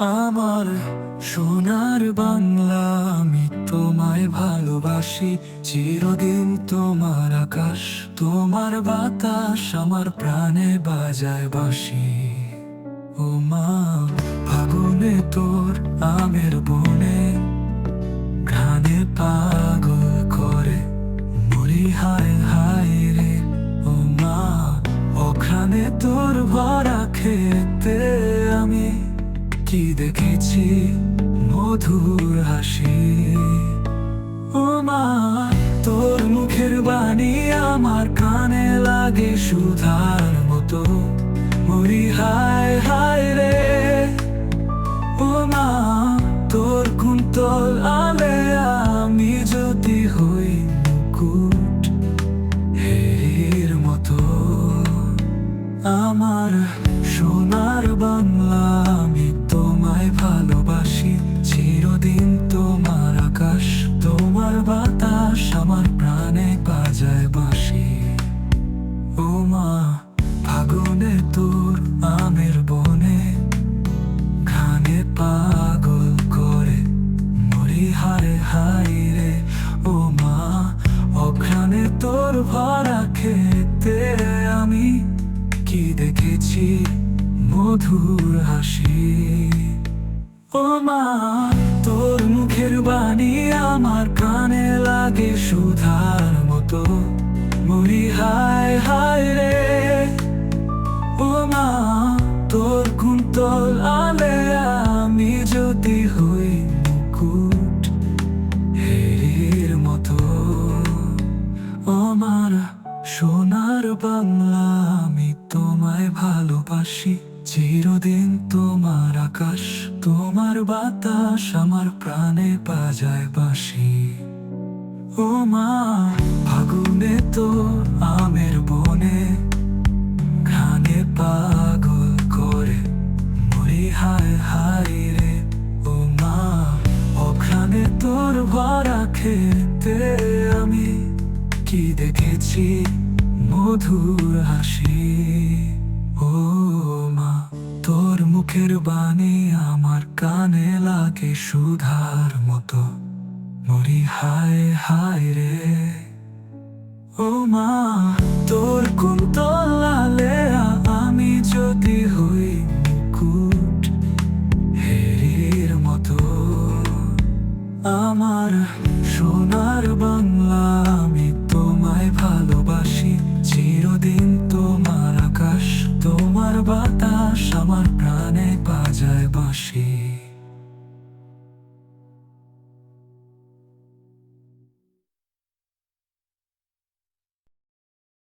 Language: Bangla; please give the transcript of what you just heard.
আমার সোনার বাংলা, আমি তোমায় ভালোবাসি। চিরদিন তোমার আকাশ, তোমার বাতাস আমার প্রাণে বাজায় বাঁশি। ও মা, ফাগুনে তোর আমের বনে ঘ্রাণে পাগল করে মরি, হায় হায় রে। ও মা, ওখানে তোর ভরা খেতে আমি কি দেখেছি মধুর হাসি। ও মা, তোর মুখের বাণী আমার কানে লাগে সুধার মতো, মরি হায় হায় রে। ও মা, তোর কুন্তল আলে আমি যদি হই মুকুট হেরির মতো। আমার সোনার বাংলা, আমি তোমায় ভালোবাসি। চিরদিন তোমার আকাশ, তোমার বাতাস আমার প্রাণে বাজায় বাঁশি। ও মা, ফাগুনে তোর আমের বনে ঘ্রাণে পাগল করে মরি, হায় হায় রে। ও মা, অঘ্রাণে তোর ভরা খেতে আমি কি দেখেছি মধুর হাসি। ও মা, তোর মুখের বাণী আমার কানে লাগে সুধার মতো, মরি হায় হায় রে। ও মা, তোর কুন্তল আলে আমি যদি হই মুকুট হেরির মতো। আমার সোনার বাংলা, আমি তোমায় ভালোবাসি। চিরদিন তোমার আকাশ, তোমার বাতাস আমার প্রাণে বাজায় বাঁশি। ও মা, ফাগুনে তোর আমের বনে ঘ্রাণে পাগল করে মরি, হায় হায় রে। ও মা, ওখানে তোর ভরা খেতে আমি কি দেখেছি মধুর হাসি। ও মা, তোর মুখের বাণী আমার কানে লাগে সুধার মতো, মরি হায় হায় রে। ও মা, তোর কুন্তল আলে আমি যদি হই মুকুট হেরির মতো। আমার সোনার বাংলা, আমি তোমায় ভালোবাসি। চিরদিন তোমার আকাশ, তোমার বাতাস আমার প্রাণে বাজায় বাঁশি।